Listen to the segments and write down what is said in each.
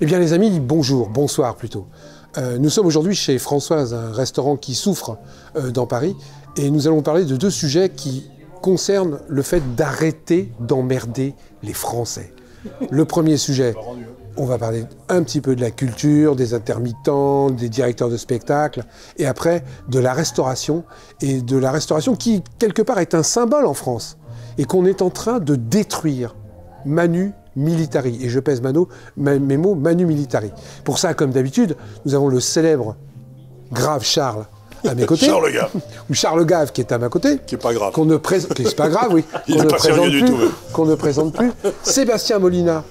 Eh bien les amis, bonjour, bonsoir plutôt. Nous sommes aujourd'hui chez Françoise, un restaurant qui souffre dans Paris, et nous allons parler de deux sujets qui concernent le fait d'arrêter d'emmerder les Français. Le premier sujet, on va parler un petit peu de la culture, des intermittents, des directeurs de spectacle, et après de la restauration, et de la restauration qui, quelque part, est un symbole en France, et qu'on est en train de détruire. Manu Militari, et je pèse mes mots, Manu Militari. Pour ça, comme d'habitude, nous avons le célèbre Grave Charles à mes côtés. Charles Gave. Ou Charles Gave qui est à ma côté. Qui est pas grave. Qu'on ne présente, c'est pas grave, oui. Qu'on ne présente plus. Sébastien Molina,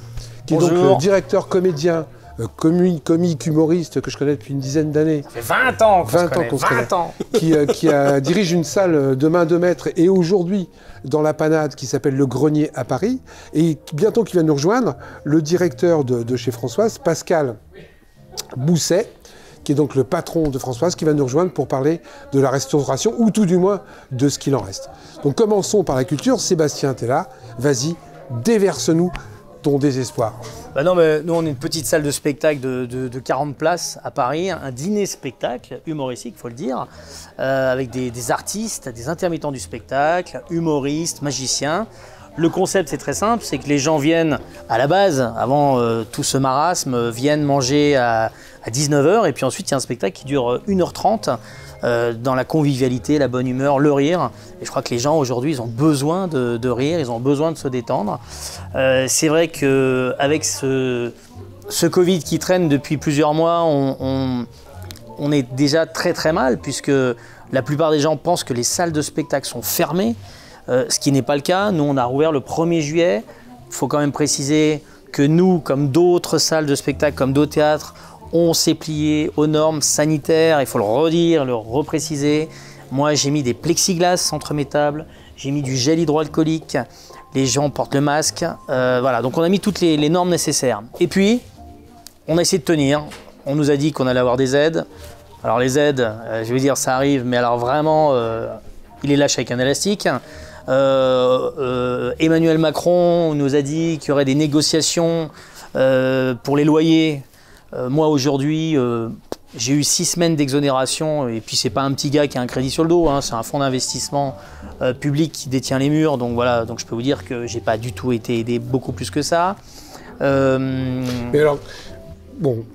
qui est donc le directeur comédien, comique, humoriste que je connais depuis une dizaine d'années. Ça fait 20 ans qu'on se connaît. 20 ans. Qui dirige une salle de main 2 mètres et aujourd'hui dans la panade qui s'appelle Le Grenier à Paris. Et bientôt qui va nous rejoindre, le directeur de chez Françoise, Pascal Bousset, qui est donc le patron de Françoise, qui va nous rejoindre pour parler de la restauration, ou tout du moins de ce qu'il en reste. Donc commençons par la culture. Sébastien, t'es là. Vas-y, déverse-nous ton désespoir. Bah non, mais nous, on est une petite salle de spectacle de 40 places à Paris, un dîner-spectacle humoristique, il faut le dire, avec des artistes, des intermittents du spectacle, humoristes, magiciens. Le concept, c'est très simple, c'est que les gens viennent à la base, avant tout ce marasme, viennent manger à 19 h, et puis ensuite, il y a un spectacle qui dure 1 h 30, dans la convivialité, la bonne humeur, le rire. Et je crois que les gens aujourd'hui, ils ont besoin de rire, ils ont besoin de se détendre. C'est vrai qu'avec ce Covid qui traîne depuis plusieurs mois, on est déjà très très mal, puisque la plupart des gens pensent que les salles de spectacle sont fermées, ce qui n'est pas le cas. Nous, on a rouvert le 1er juillet. Il faut quand même préciser que nous, comme d'autres salles de spectacle, comme d'autres théâtres, on s'est plié aux normes sanitaires, il faut le redire, le repréciser. Moi, j'ai mis des plexiglas entre mes tables, j'ai mis du gel hydroalcoolique, les gens portent le masque. Voilà, donc on a mis toutes les normes nécessaires. Et puis, on a essayé de tenir. On nous a dit qu'on allait avoir des aides. Alors les aides, je vais dire, ça arrive, mais alors vraiment, il est lâche avec un élastique. Emmanuel Macron nous a dit qu'il y aurait des négociations pour les loyers. Moi aujourd'hui, j'ai eu 6 semaines d'exonération, et puis c'est pas un petit gars qui a un crédit sur le dos, hein, c'est un fonds d'investissement public qui détient les murs, donc voilà, donc je peux vous dire que j'ai pas du tout été aidé, beaucoup plus que ça. Mais alors, bon,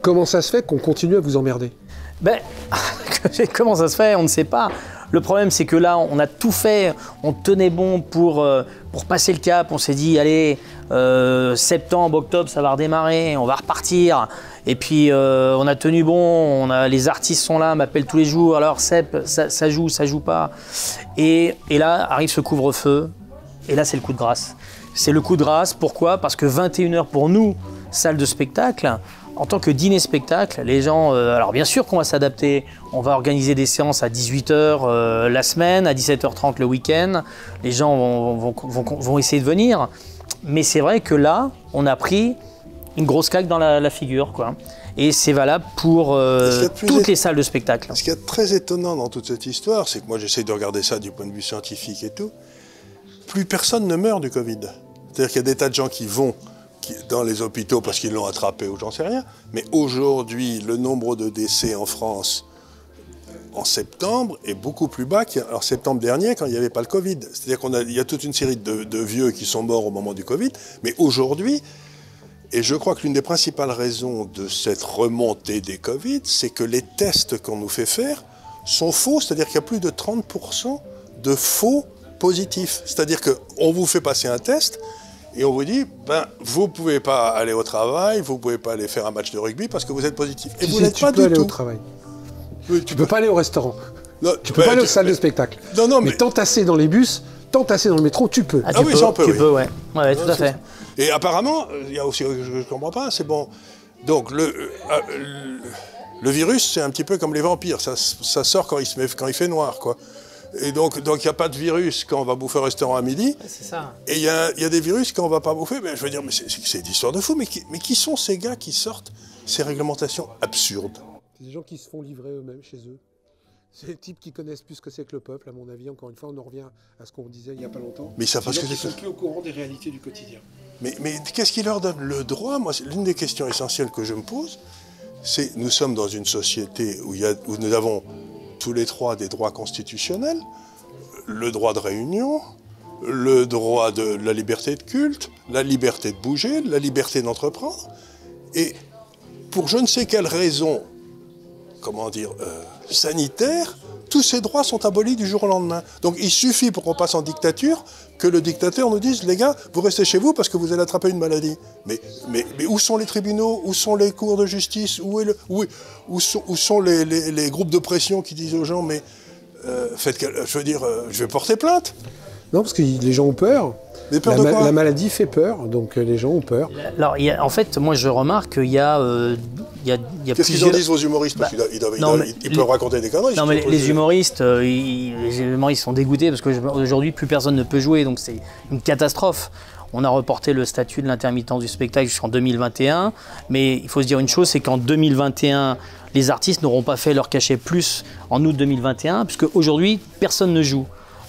comment ça se fait qu'on continue à vous emmerder? Ben, comment ça se fait, on ne sait pas. Le problème, c'est que là, on a tout fait, on tenait bon pour passer le cap. On s'est dit, allez, septembre, octobre, ça va redémarrer, on va repartir. Et puis, on a tenu bon, les artistes sont là, m'appellent tous les jours. Alors, Seb, ça joue pas. Et là, arrive ce couvre-feu, et là, c'est le coup de grâce. C'est le coup de grâce, pourquoi? Parce que 21 h pour nous, salle de spectacle, en tant que dîner-spectacle, les gens, alors bien sûr qu'on va s'adapter, on va organiser des séances à 18 h la semaine, à 17 h 30 le week-end, les gens vont essayer de venir, mais c'est vrai que là, on a pris une grosse claque dans la figure, quoi. Et c'est valable pour toutes les salles de spectacle. Ce qui est très étonnant dans toute cette histoire, c'est que moi j'essaie de regarder ça du point de vue scientifique et tout, plus personne ne meurt du Covid. C'est-à-dire qu'il y a des tas de gens qui vont dans les hôpitaux parce qu'ils l'ont attrapé ou j'en sais rien. Mais aujourd'hui, le nombre de décès en France en septembre est beaucoup plus bas qu'en septembre dernier quand il n'y avait pas le Covid. C'est-à-dire qu'il y a toute une série de vieux qui sont morts au moment du Covid. Mais aujourd'hui, et je crois que l'une des principales raisons de cette remontée des Covid, c'est que les tests qu'on nous fait faire sont faux. C'est-à-dire qu'il y a plus de 30% de faux positifs. C'est-à-dire qu'on vous fait passer un test et on vous dit, vous ne pouvez pas aller au travail, vous ne pouvez pas aller faire un match de rugby parce que vous êtes positif. Et vous n'êtes pas du tout. Tu peux aller au travail. Oui, tu peux pas aller au restaurant. Non, tu peux pas aller aux salles de spectacle. Non, mais t'entasser dans les bus, t'entasser dans le métro, tu peux. Ah oui, ça on peut, tu peux, ouais. Ouais, tout à fait. Et apparemment, il y a aussi, je ne comprends pas, c'est bon. Donc, le virus, c'est un petit peu comme les vampires. Ça sort quand il fait noir, quoi. Et donc il n'y a pas de virus quand on va bouffer au restaurant à midi. C'est ça. Et il y a des virus quand on ne va pas bouffer. Mais je veux dire, mais c'est une histoire de fou. Mais qui sont ces gars qui sortent ces réglementations absurdes? C'est des gens qui se font livrer eux-mêmes chez eux. C'est des types qui connaissent plus ce que c'est que le peuple, à mon avis. Encore une fois, on en revient à ce qu'on disait il n'y a pas longtemps. Mais ça parce que ils sont plus au courant des réalités du quotidien. Mais qu'est-ce qui leur donne le droit? Moi, l'une des questions essentielles que je me pose, c'est nous sommes dans une société où nous avons tous les trois des droits constitutionnels, le droit de réunion, le droit de la liberté de culte, la liberté de bouger, la liberté d'entreprendre. Et pour je ne sais quelle raison, comment dire, sanitaire, tous ces droits sont abolis du jour au lendemain. Donc il suffit pour qu'on passe en dictature que le dictateur nous dise « Les gars, vous restez chez vous parce que vous allez attraper une maladie ». Mais où sont les tribunaux? Où sont les cours de justice? Où sont les groupes de pression qui disent aux gens « Mais je vais porter plainte ». Non, parce que les gens ont peur. Mais peur de quoi? La maladie fait peur, donc les gens ont peur. Alors, en fait, moi je remarque qu'il y a Qu'est-ce qu'ils en disent vos humoristes? Parce qu'ils peuvent raconter des conneries. Non, mais les humoristes, ils sont dégoûtés parce qu'aujourd'hui, plus personne ne peut jouer, donc c'est une catastrophe. On a reporté le statut de l'intermittence du spectacle jusqu'en 2021, mais il faut se dire une chose, c'est qu'en 2021, les artistes n'auront pas fait leur cachet plus en août 2021, puisque aujourd'hui, personne ne joue.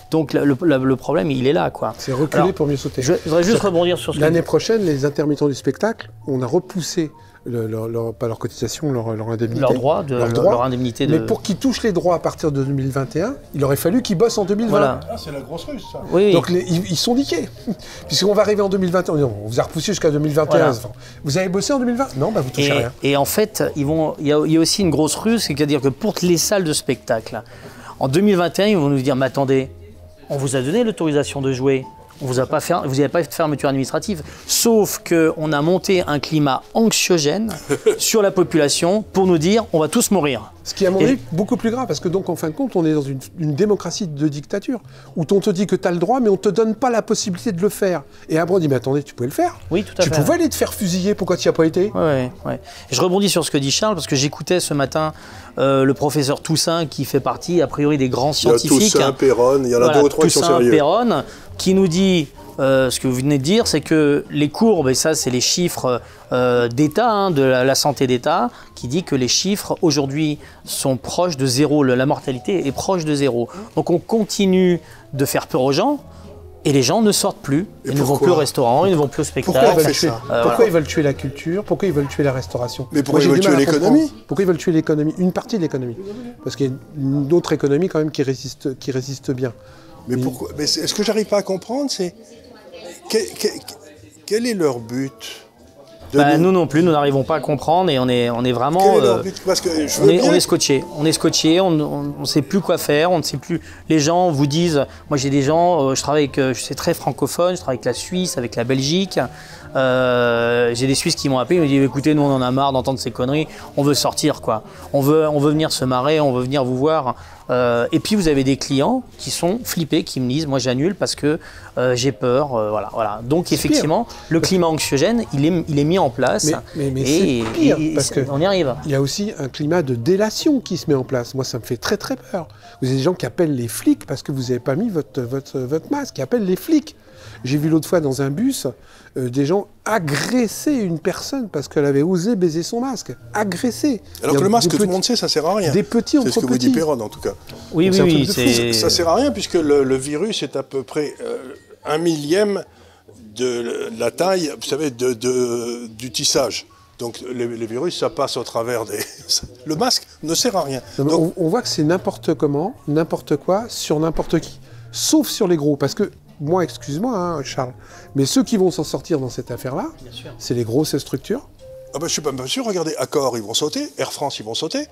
Donc le problème, il est là, quoi. C'est reculer pour mieux sauter. Je voudrais juste rebondir sur ce L'année prochaine, les intermittents du spectacle, on a repoussé pas leur cotisation, leur indemnité. Leur indemnité. Mais pour qu'ils touchent les droits à partir de 2021, il aurait fallu qu'ils bossent en 2020. Voilà. Ah, c'est la grosse russe, ça. Oui. Donc ils sont niqués. Puisqu'on va arriver en 2021. On vous a repoussé jusqu'à 2021. Voilà. Vous avez bossé en 2020? Non, vous touchez rien. Et en fait, il y a aussi une grosse ruse, c'est-à-dire que pour les salles de spectacle, en 2021, ils vont nous dire, mais attendez, on vous a donné l'autorisation de jouer. Vous n'avez pas fait de fermeture administrative, sauf qu'on a monté un climat anxiogène sur la population pour nous dire on va tous mourir. Ce qui est à mon avis beaucoup plus grave, parce que donc en fin de compte, on est dans une démocratie de dictature, où on te dit que tu as le droit, mais on ne te donne pas la possibilité de le faire. Et après on dit, mais attendez, tu pouvais le faire. Oui, tout à fait. Tu pouvais aller te faire fusiller, pourquoi tu n'y as pas été? Ouais. Je rebondis sur ce que dit Charles, parce que j'écoutais ce matin le professeur Toussaint, qui fait partie, a priori, des grands scientifiques. Il y a Toussaint, Perron, il y en a deux ou trois qui sont sérieux. Perron, qui nous dit, ce que vous venez de dire, c'est que les courbes, et ça c'est les chiffres d'État, de la santé d'État, qui dit que les chiffres aujourd'hui sont proches de zéro, la mortalité est proche de zéro. Donc on continue de faire peur aux gens, et les gens ne sortent plus, ils ne vont plus au restaurant, ils ne vont plus au spectacle. Pourquoi ils veulent tuer la culture? Pourquoi ils veulent tuer la restauration? Mais pourquoi ils veulent tuer l'économie? Pourquoi ils veulent tuer l'économie? Une partie de l'économie. Parce qu'il y a une autre économie quand même qui résiste bien. Mais pourquoi? Mais ce que j'arrive pas à comprendre, c'est quel est leur but? Nous non plus, nous n'arrivons pas à comprendre et on est vraiment. Quel est leur but? Parce que on est scotché. On est scotché, on ne sait plus quoi faire, on ne sait plus. Les gens vous disent, moi j'ai des gens, je suis très francophone, je travaille avec la Suisse, avec la Belgique. J'ai des Suisses qui m'ont appelé, ils m'ont dit écoutez, nous on en a marre d'entendre ces conneries, on veut sortir quoi. On veut venir se marrer, on veut venir vous voir. Et puis vous avez des clients qui sont flippés, qui me disent moi j'annule parce que j'ai peur. Voilà. Donc effectivement, le climat anxiogène, il est mis en place. Mais c'est pire parce on y arrive. Il y a aussi un climat de délation qui se met en place. Moi ça me fait très très peur. Vous avez des gens qui appellent les flics parce que vous n'avez pas mis votre masque, qui appellent les flics. J'ai vu l'autre fois dans un bus des gens agresser une personne parce qu'elle avait osé baiser son masque. Agresser. Alors que le masque, tout le monde sait, ça sert à rien. Des petits entre petits. C'est ce que vous dit Perron, en tout cas. Oui. Ça sert à rien puisque le virus est à peu près 1/1000 de la taille, vous savez, du tissage. Donc les virus, ça passe au travers des... Le masque ne sert à rien. Donc, on voit que c'est n'importe comment, n'importe quoi, sur n'importe qui. Sauf sur les gros, parce que moi, excuse-moi, hein, Charles, mais ceux qui vont s'en sortir dans cette affaire-là, c'est les grosses structures. Ah ben, je suis pas sûr. Regardez, Accor, ils vont sauter. Air France, ils vont sauter.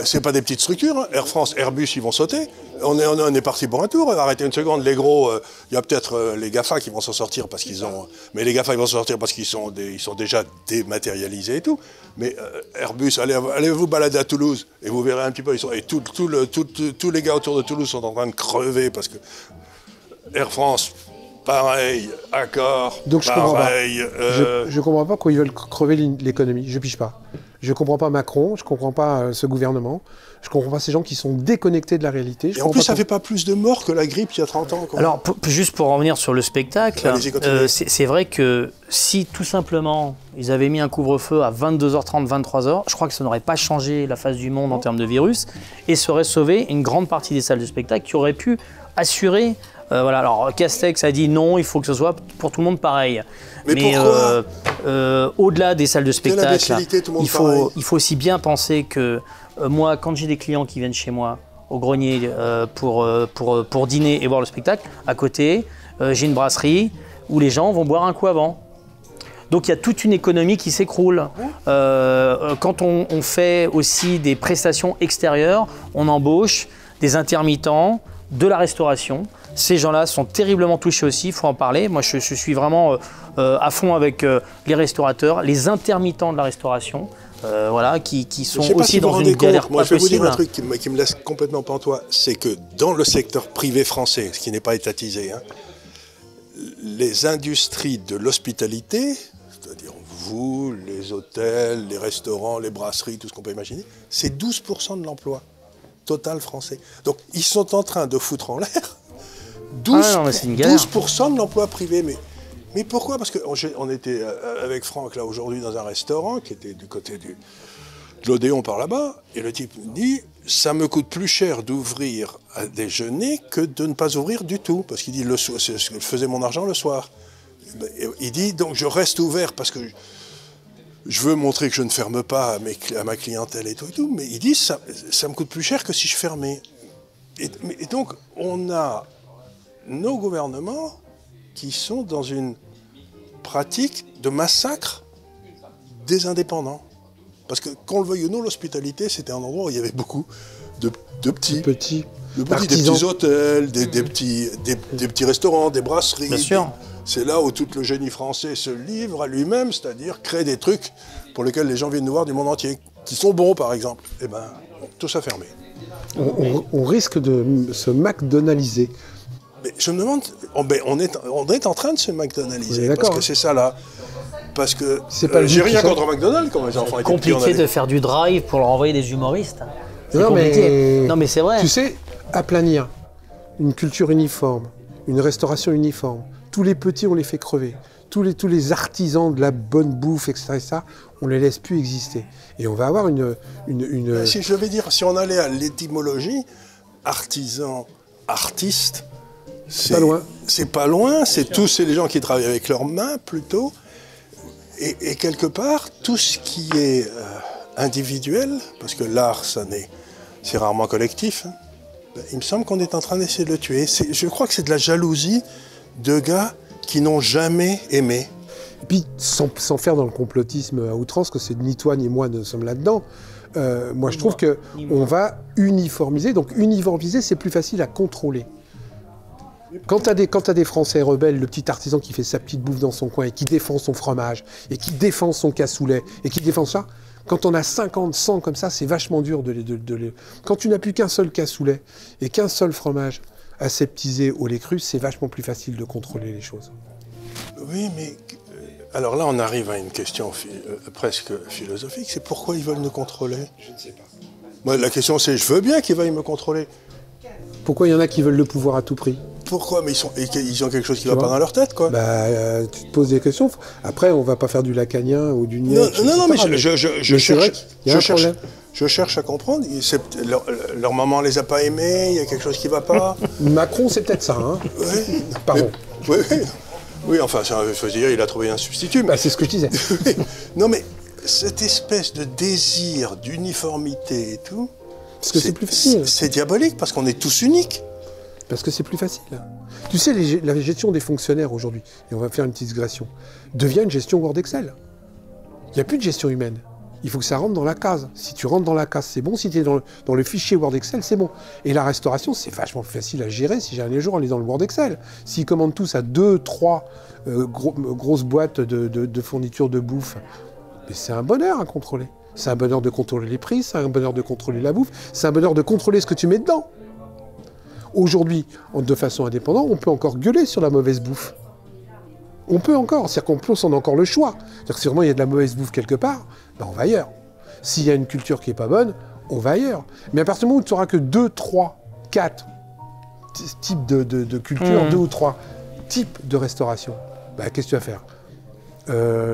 C'est pas des petites structures. Hein. Air France, Airbus, ils vont sauter. On est parti pour un tour. Arrêtez une seconde. Les gros, il y a peut-être les GAFA qui vont s'en sortir parce qu'ils ont... Mais les GAFA, ils vont s'en sortir parce qu'ils sont déjà dématérialisés et tout. Mais Airbus, allez vous balader à Toulouse et vous verrez un petit peu. Et tous les gars autour de Toulouse sont en train de crever parce que... Air France, pareil, Accor, donc je pareil. Je comprends pas pourquoi ils veulent crever l'économie. Je pige pas. Je comprends pas Macron, je comprends pas ce gouvernement, je comprends pas ces gens qui sont déconnectés de la réalité. Et en plus, ça fait pas plus de morts que la grippe il y a 30 ans. Quoi. Alors, juste pour en revenir sur le spectacle, c'est vrai que si tout simplement ils avaient mis un couvre-feu à 22h30, 23h, je crois que ça n'aurait pas changé la face du monde en termes de virus et ça aurait sauvé une grande partie des salles de spectacle qui auraient pu assurer Voilà. Alors Castex a dit non, il faut que ce soit pour tout le monde pareil. Mais pourquoi au-delà des salles de spectacle, tout le monde il faut aussi bien penser que moi, quand j'ai des clients qui viennent chez moi au grenier pour dîner et voir le spectacle, à côté, j'ai une brasserie où les gens vont boire un coup avant. Donc il y a toute une économie qui s'écroule. Quand on fait aussi des prestations extérieures, on embauche des intermittents, de la restauration. Ces gens-là sont terriblement touchés aussi, il faut en parler. Moi, je suis vraiment à fond avec les restaurateurs, les intermittents de la restauration, voilà, qui sont aussi dans une galère pas possible. Moi, je vais vous dire un truc qui me laisse complètement pantois, c'est que dans le secteur privé français, ce qui n'est pas étatisé, hein, les industries de l'hospitalité, c'est-à-dire vous, les hôtels, les restaurants, les brasseries, tout ce qu'on peut imaginer, c'est 12% de l'emploi total français. Donc, ils sont en train de foutre en l'air 12% de l'emploi privé. Mais pourquoi? Parce qu'on était avec Franck là aujourd'hui dans un restaurant qui était du côté de l'Odéon par là-bas, et le type nous dit « ça me coûte plus cher d'ouvrir à déjeuner que de ne pas ouvrir du tout ». Parce qu'il dit « je faisais mon argent le soir ». Il dit « donc je reste ouvert parce que je veux montrer que je ne ferme pas à ma clientèle et tout, mais il dit ça me coûte plus cher que si je fermais. Et donc, on a nos gouvernements qui sont dans une pratique de massacre des indépendants. Parce que, qu'on le veuille ou non, l'hospitalité, c'était un endroit où il y avait beaucoup de petits des petits hôtels, des petits restaurants, des brasseries. Bien sûr. C'est là où tout le génie français se livre à lui-même, c'est-à-dire créer des trucs pour lesquels les gens viennent nous voir du monde entier, qui sont bons par exemple. Eh bien, tout ça fermé. On risque de se McDonaldiser. Mais je me demande, on est en train de se McDonaldiser, parce que c'est ça là. Parce que j'ai rien contre McDonald's quand mes enfants étaient petits. C'est compliqué de faire du drive pour leur envoyer des humoristes. C'est compliqué. Non mais c'est vrai. Tu sais, aplanir une culture uniforme, une restauration uniforme, tous les petits, on les fait crever. Tous les artisans de la bonne bouffe, etc., on ne les laisse plus exister. Et on va avoir une... Si je vais dire, si on allait à l'étymologie, artisan, artiste, c'est pas loin. C'est pas loin, c'est les gens qui travaillent avec leurs mains plutôt. Et quelque part, tout ce qui est individuel, parce que l'art, c'est rarement collectif, hein, il me semble qu'on est en train d'essayer de le tuer. Je crois que c'est de la jalousie de gars qui n'ont jamais aimé. Et puis, sans faire dans le complotisme à outrance, que c'est ni toi ni moi ne sommes là-dedans, moi je trouve qu'on va uniformiser. Donc uniformiser, c'est plus facile à contrôler. Quand tu as des Français rebelles, le petit artisan qui fait sa petite bouffe dans son coin et qui défend son fromage, et qui défend son cassoulet, et qui défend ça, quand on a 50, 100 comme ça, c'est vachement dur de les... Quand tu n'as plus qu'un seul cassoulet et qu'un seul fromage aseptisé au lait cru, c'est vachement plus facile de contrôler les choses. Oui, mais... Alors là, on arrive à une question presque philosophique, c'est pourquoi ils veulent nous contrôler? Je ne sais pas. Moi, la question c'est, je veux bien qu'ils veuillent me contrôler. Pourquoi il y en a qui veulent le pouvoir à tout prix? Pourquoi? Mais ils ont quelque chose qui ne va pas dans leur tête, quoi. Tu te poses des questions. Après, on ne va pas faire du lacanien ou du Nietzsche. Non, mais je cherche à comprendre. Leur maman les a pas aimés, il y a quelque chose qui ne va pas. Macron, c'est peut-être ça, hein. Oui. Pardon. Oui, enfin, il faut dire, il a trouvé un substitut. C'est ce que je disais. Non, mais cette espèce de désir d'uniformité et tout... Parce que c'est plus facile. C'est diabolique, parce qu'on est tous uniques. Parce que c'est plus facile. Tu sais, la gestion des fonctionnaires aujourd'hui, et on va faire une petite digression, devient une gestion Word Excel. Il n'y a plus de gestion humaine. Il faut que ça rentre dans la case. Si tu rentres dans la case, c'est bon. Si tu es dans le fichier Word Excel, c'est bon. Et la restauration, c'est vachement plus facile à gérer si j'ai un jour on est dans le Word Excel. S'ils commandent tous à 2, 3 grosses boîtes de fourniture de bouffe, mais c'est un bonheur à contrôler. C'est un bonheur de contrôler les prix, c'est un bonheur de contrôler la bouffe, c'est un bonheur de contrôler ce que tu mets dedans. Aujourd'hui, de façon indépendante, on peut encore gueuler sur la mauvaise bouffe. On peut encore, c'est-à-dire qu'en plus on a encore le choix. C'est-à-dire que si vraiment il y a de la mauvaise bouffe quelque part, on va ailleurs. S'il y a une culture qui n'est pas bonne, on va ailleurs. Mais à partir du moment où tu n'auras que 2, 3, 4 types de culture, 2 ou 3 types de restauration, qu'est-ce que tu vas faire?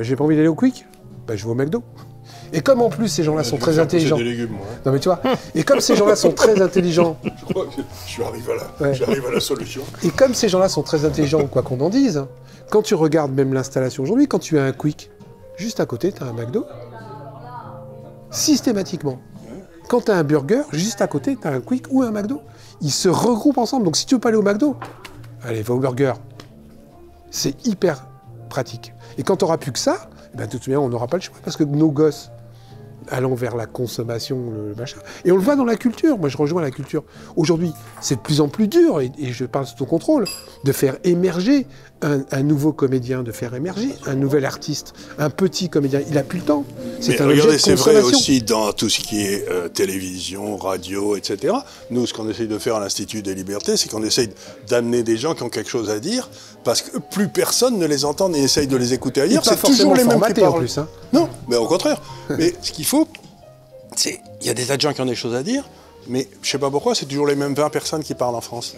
J'ai pas envie d'aller au Quick? Je vais au McDo. Et comme en plus ces gens-là sont très intelligents. Des légumes, moi. Non mais tu vois, et comme ces gens-là sont très intelligents. Je crois que j'arrive à la solution. Et comme ces gens-là sont très intelligents, quoi qu'on en dise, quand tu regardes même l'installation aujourd'hui, quand tu as un Quick, juste à côté, tu as un McDo. Systématiquement. Quand tu as un burger, juste à côté, tu as un Quick ou un McDo. Ils se regroupent ensemble. Donc si tu veux pas aller au McDo, allez, va au burger. C'est hyper pratique. Et quand tu n'auras plus que ça, ben, de toute manière, on n'aura pas le choix. Parce que nos gosses, allant vers la consommation, le machin. Et on le voit dans la culture. Moi, je rejoins la culture. Aujourd'hui, c'est de plus en plus dur, et je parle sous ton contrôle, de faire émerger un nouveau comédien, de faire émerger un nouvel artiste, un petit comédien. Il n'a plus le temps. C'est un objet de consommation. C'est vrai aussi dans tout ce qui est télévision, radio, etc. Nous, ce qu'on essaye de faire à l'Institut des Libertés, c'est qu'on essaye d'amener des gens qui ont quelque chose à dire, parce que plus personne ne les entend et essaye de les écouter à dire. C'est toujours les mêmes qui parlent. En plus, hein. Non, mais au contraire. Mais ce qu'il faut, c'est il y a des tas de gens qui ont des choses à dire, mais je sais pas pourquoi, c'est toujours les mêmes 20 personnes qui parlent en France.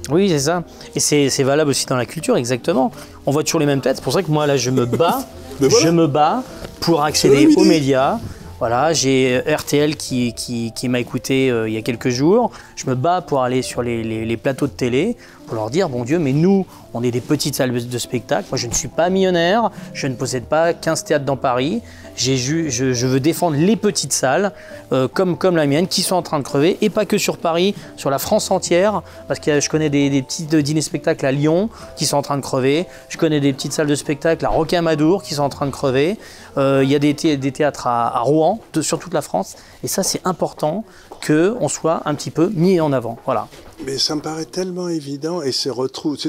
Oui, c'est ça. Et c'est valable aussi dans la culture, exactement. On voit toujours les mêmes têtes. C'est pour ça que moi, là, je me bats. Voilà. Je me bats pour accéder aux médias. Voilà, j'ai RTL qui m'a écouté il y a quelques jours. Je me bats pour aller sur les plateaux de télé pour leur dire, bon Dieu, mais nous, on est des petites salles de spectacle. Moi, je ne suis pas millionnaire. Je ne possède pas 15 théâtres dans Paris. Je veux défendre les petites salles comme la mienne qui sont en train de crever, et pas que sur Paris, sur la France entière, parce que je connais des petits dîners-spectacles à Lyon qui sont en train de crever, je connais des petites salles de spectacle à Rocamadour qui sont en train de crever, il y a des théâtres à Rouen, sur toute la France, et ça c'est important qu'on soit un petit peu mis en avant. Voilà. Mais ça me paraît tellement évident, et c'est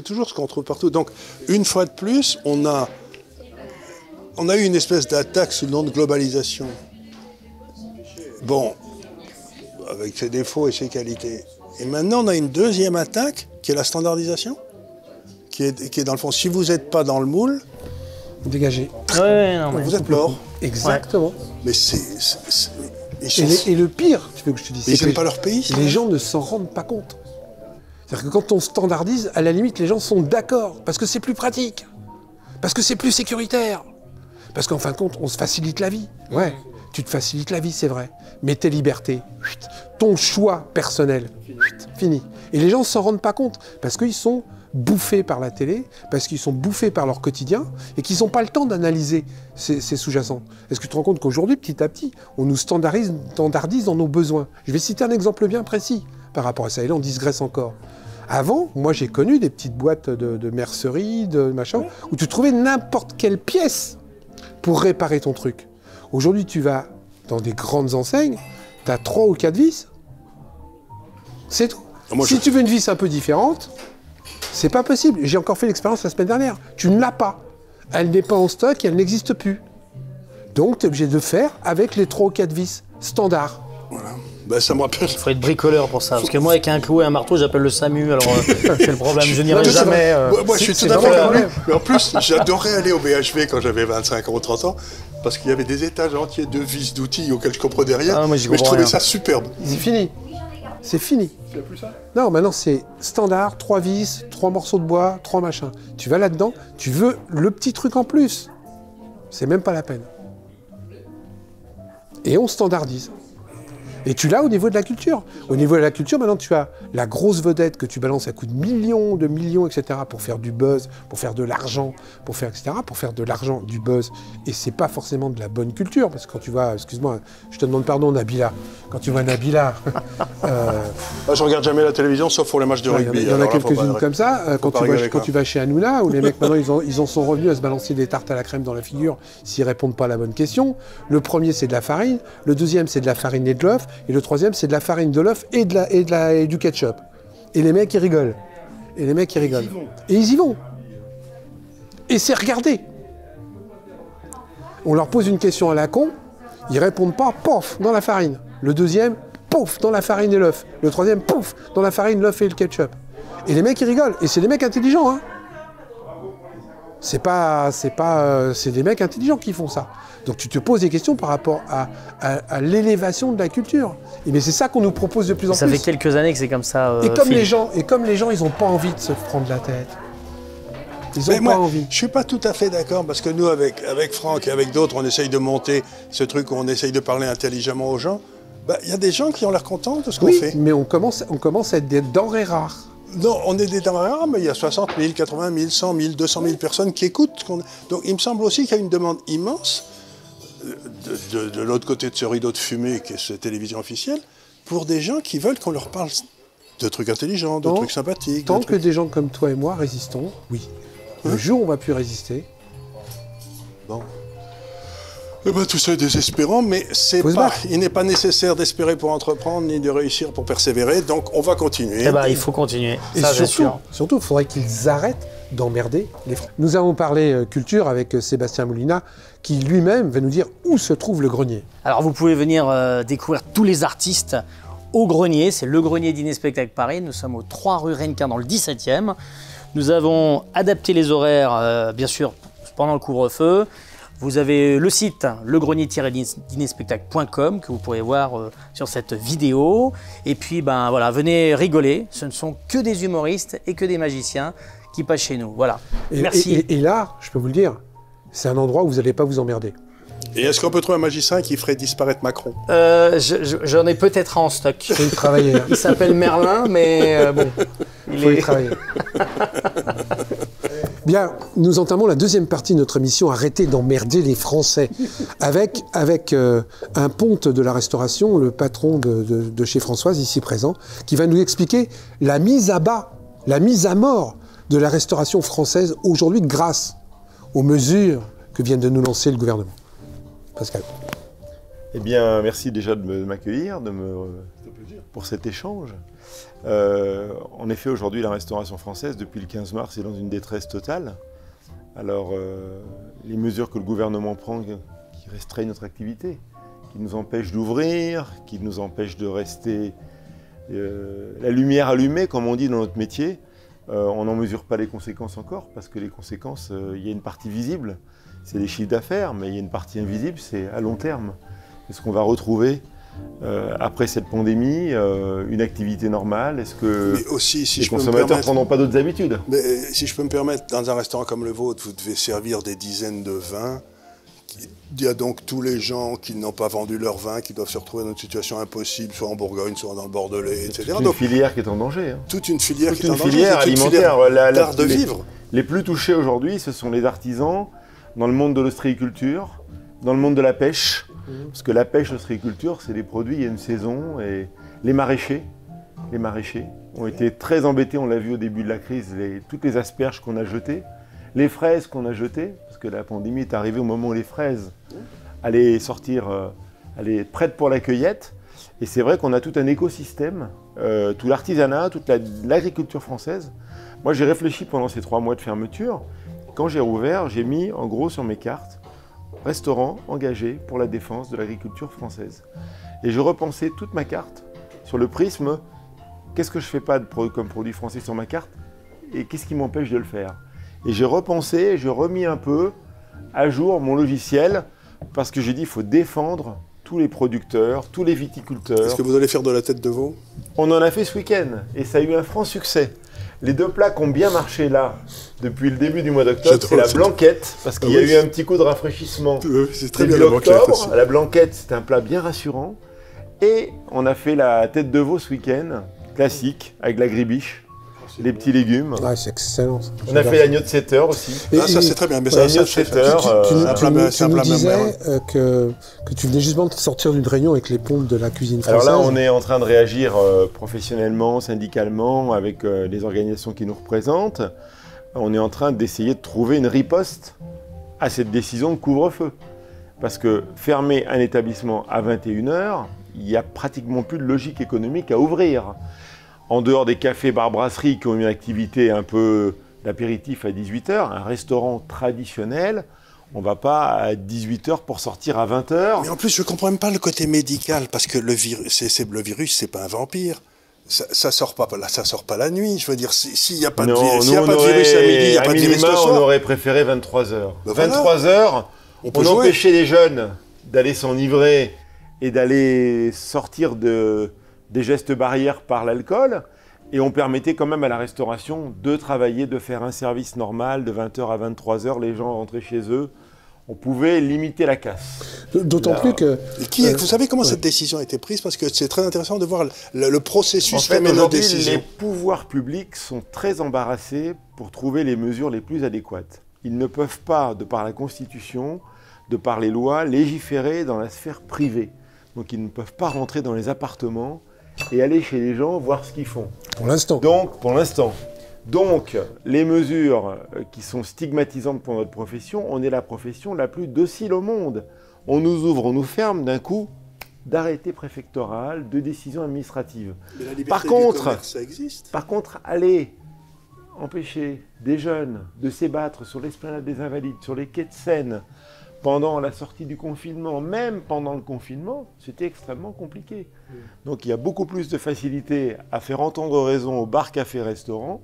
toujours ce qu'on trouve partout. Donc, une fois de plus, on a eu une espèce d'attaque sous le nom de globalisation. Bon, avec ses défauts et ses qualités. Et maintenant, on a une deuxième attaque, qui est la standardisation, qui est dans le fond, si vous n'êtes pas dans le moule, dégagez. Ouais, non, mais vous êtes mort. Exactement. Mais et le pire, tu veux que je te dise, ils n'aiment pas leur pays. Les gens ne s'en rendent pas compte. C'est-à-dire que quand on standardise, à la limite, les gens sont d'accord, parce que c'est plus pratique, parce que c'est plus sécuritaire. Parce qu'en fin de compte, on se facilite la vie. Ouais, tu te facilites la vie, c'est vrai. Mais tes libertés, ton choix personnel, fini. Et les gens ne s'en rendent pas compte, parce qu'ils sont bouffés par la télé, parce qu'ils sont bouffés par leur quotidien, et qu'ils n'ont pas le temps d'analyser ces sous-jacents. Est-ce que tu te rends compte qu'aujourd'hui, petit à petit, on nous standardise dans nos besoins? Je vais citer un exemple bien précis par rapport à ça, et là on digresse encore. Avant, moi j'ai connu des petites boîtes de mercerie, de machin, où tu trouvais n'importe quelle pièce pour réparer ton truc. Aujourd'hui, tu vas dans des grandes enseignes, tu as 3 ou 4 vis, c'est tout. Si tu veux une vis un peu différente, c'est pas possible. J'ai encore fait l'expérience la semaine dernière. Tu ne l'as pas. Elle n'est pas en stock et elle n'existe plus. Donc, tu es obligé de faire avec les 3 ou 4 vis standards. Voilà. Ben, ça me rappelle. Il faut être bricoleur pour ça. Parce que moi, avec un clou et un marteau, j'appelle le SAMU. Alors, c'est le problème. Je n'irai jamais. Moi, je suis tout à fait d'accord. Mais en plus, j'adorais aller au BHV quand j'avais 25 ans ou 30 ans. Parce qu'il y avait des étages entiers de vis, d'outils auxquels je comprenais rien. Ah, mais je trouvais ça superbe. C'est fini. C'est fini. Il n'y a plus ça? Non, maintenant c'est standard, 3 vis, 3 morceaux de bois, 3 machins. Tu vas là-dedans, tu veux le petit truc en plus. C'est même pas la peine. Et on standardise. Et tu l'as au niveau de la culture. Au niveau de la culture, maintenant tu as la grosse vedette que tu balances à coups de millions, etc. pour faire du buzz, pour faire de l'argent, pour faire, etc. pour faire de l'argent, du buzz. Et c'est pas forcément de la bonne culture. Parce que quand tu vas, excuse-moi, je te demande pardon, Nabila. Quand tu vois Nabila... je regarde jamais la télévision, sauf pour les matchs de rugby. Il y en a quelques-unes comme ça. Quand tu vas chez Hanouna, où les mecs maintenant ils en sont revenus à se balancer des tartes à la crème dans la figure s'ils répondent pas à la bonne question. Le premier c'est de la farine, le deuxième c'est de la farine et de l'œuf, et le troisième c'est de la farine, de l'œuf et du ketchup. Et les mecs ils rigolent. Et ils y vont. Et c'est regardé. On leur pose une question à la con, ils répondent pas, pof, dans la farine. Le deuxième, pouf, dans la farine et l'œuf. Le troisième, pouf, dans la farine, l'œuf et le ketchup. Et les mecs, ils rigolent. Et c'est des mecs intelligents, hein. C'est des mecs intelligents qui font ça. Donc tu te poses des questions par rapport à l'élévation de la culture. Mais c'est ça qu'on nous propose de plus en plus. Ça fait quelques années que c'est comme ça. Et comme les gens, ils n'ont pas envie de se prendre la tête. Ils n'ont pas envie. Je ne suis pas tout à fait d'accord parce que nous, avec Franck et avec d'autres, on essaye de monter ce truc où on essaye de parler intelligemment aux gens. Il y a des gens qui ont l'air contents de ce qu'on fait. Mais on commence à être des denrées rares. Non, on est des denrées rares, mais il y a 60 000, 80 000, 100 000, 200 000 personnes qui écoutent. Donc il me semble aussi qu'il y a une demande immense de l'autre côté de ce rideau de fumée qui est cette télévision officielle pour des gens qui veulent qu'on leur parle de trucs intelligents, de trucs sympathiques. Tant que des gens comme toi et moi résistons, oui. Le jour où on va plus résister, bon. Eh ben, tout ça est désespérant, mais il n'est pas nécessaire d'espérer pour entreprendre, ni de réussir pour persévérer, donc on va continuer. Eh ben, il faut continuer, et ça c'est sûr. Surtout, il faudrait qu'ils arrêtent d'emmerder les Français. Nous avons parlé culture avec Sébastien Moulina, qui lui-même va nous dire où se trouve le grenier. Alors vous pouvez venir découvrir tous les artistes au grenier, c'est le grenier Dîner Spectacle Paris, nous sommes au 3 rue Rennequin dans le 17e. Nous avons adapté les horaires, bien sûr, pendant le couvre-feu. Vous avez le site legrenier-dînerspectacle.com que vous pourrez voir sur cette vidéo. Et puis, voilà, venez rigoler. Ce ne sont que des humoristes et que des magiciens qui passent chez nous. Voilà. Merci. Et là, je peux vous le dire, c'est un endroit où vous n'allez pas vous emmerder. Et est-ce qu'on peut trouver un magicien qui ferait disparaître Macron? J'en ai peut-être un en stock. Il faut y travailler. Il s'appelle Merlin, mais bon. Il faut y travailler. Bien, nous entamons la deuxième partie de notre émission « Arrêtez d'emmerder les Français » avec un ponte de la restauration, le patron de chez Françoise, ici présent, qui va nous expliquer la mise à bas, la mise à mort de la restauration française aujourd'hui grâce aux mesures que vient de nous lancer le gouvernement. Pascal. Eh bien, merci déjà de m'accueillir, pour cet échange. En effet, aujourd'hui, la restauration française, depuis le 15 mars, est dans une détresse totale. Alors, les mesures que le gouvernement prend qui restreignent notre activité, qui nous empêchent d'ouvrir, qui nous empêchent de rester la lumière allumée, comme on dit dans notre métier, on n'en mesure pas les conséquences encore, parce que les conséquences, il y a une partie visible, c'est les chiffres d'affaires, mais il y a une partie invisible, c'est à long terme. Est-ce qu'on va retrouver après cette pandémie, une activité normale? Est-ce que les consommateurs ne prendront pas d'autres habitudes? Mais, si je peux me permettre, dans un restaurant comme le vôtre, vous devez servir des dizaines de vins. Il y a donc tous les gens qui n'ont pas vendu leur vin, qui doivent se retrouver dans une situation impossible, soit en Bourgogne, soit dans le Bordelais, etc. Toute une filière qui est en danger. Hein. Toute une filière qui est en danger. Toute une filière alimentaire. L'art de vivre. Les plus touchés aujourd'hui, ce sont les artisans, dans le monde de l'ostréiculture, dans le monde de la pêche. Parce que la pêche, l'ostréiculture, c'est des produits, il y a une saison, et les maraîchers ont été très embêtés, on l'a vu au début de la crise, toutes les asperges qu'on a jetées, les fraises qu'on a jetées, parce que la pandémie est arrivée au moment où les fraises allaient sortir, allaient être prêtes pour la cueillette, et c'est vrai qu'on a tout un écosystème, tout l'artisanat, toute l'agriculture française. Moi, j'ai réfléchi pendant ces 3 mois de fermeture, quand j'ai rouvert, j'ai mis en gros sur mes cartes restaurant engagé pour la défense de l'agriculture française. Et je repensais toute ma carte sur le prisme, qu'est-ce que je ne fais pas comme produit français sur ma carte et qu'est-ce qui m'empêche de le faire. Et j'ai repensé, j'ai remis un peu à jour mon logiciel parce que j'ai dit qu'il faut défendre tous les producteurs, tous les viticulteurs. Est-ce que vous allez faire de la tête de veau? On en a fait ce week-end et ça a eu un franc succès. Les 2 plats qui ont bien marché là, depuis le début du mois d'octobre, c'est la blanquette, parce qu'il y a eu un petit coup de rafraîchissement. C'est très bien la blanquette aussi. La blanquette, c'est un plat bien rassurant. Et on a fait la tête de veau ce week-end, classique, avec la gribiche, les petits légumes. Ah, c'est excellent. On a fait l'agneau de 7 heures aussi. Ça c'est très bien, mais ça, l'agneau de 7 heures. Tu nous disais que tu venais justement de sortir d'une réunion avec les pompes de la cuisine française. Alors là, on est en train de réagir professionnellement, syndicalement, avec les organisations qui nous représentent. On est en train d'essayer de trouver une riposte à cette décision de couvre-feu. Parce que fermer un établissement à 21h, il n'y a pratiquement plus de logique économique à ouvrir. En dehors des cafés, bars, brasseries qui ont une activité un peu d'apéritif à 18h, un restaurant traditionnel, on ne va pas à 18h pour sortir à 20h. Mais en plus, je ne comprends même pas le côté médical, parce que le virus, c'est pas un vampire. Ça sort pas la nuit. Je veux dire, s'il n'y a pas de virus à midi, il n'y a pas de virus le soir. On aurait préféré 23h. Ben 23h, on empêchait les jeunes d'aller s'enivrer et d'aller sortir des gestes barrières par l'alcool. Et on permettait quand même à la restauration de travailler, de faire un service normal de 20h à 23h, les gens rentraient chez eux. On pouvait limiter la casse. D'autant plus que... Vous savez comment cette décision a été prise? Parce que c'est très intéressant de voir le processus qui amène nos décisions. Les décisions. pouvoirs publics sont très embarrassés pour trouver les mesures les plus adéquates. Ils ne peuvent pas, de par la Constitution, de par les lois, légiférer dans la sphère privée. Donc ils ne peuvent pas rentrer dans les appartements et aller chez les gens voir ce qu'ils font. Pour l'instant. Donc, pour l'instant. Donc, les mesures qui sont stigmatisantes pour notre profession, on est la profession la plus docile au monde. On nous ouvre, on nous ferme d'un coup d'arrêté préfectoral, de décision administrative. Mais la liberté du commerce, ça existe. Par contre, aller empêcher des jeunes de s'ébattre sur l'esplanade des Invalides, sur les quais de Seine, pendant la sortie du confinement, même pendant le confinement, c'était extrêmement compliqué. Donc il y a beaucoup plus de facilité à faire entendre raison aux bars, cafés, restaurants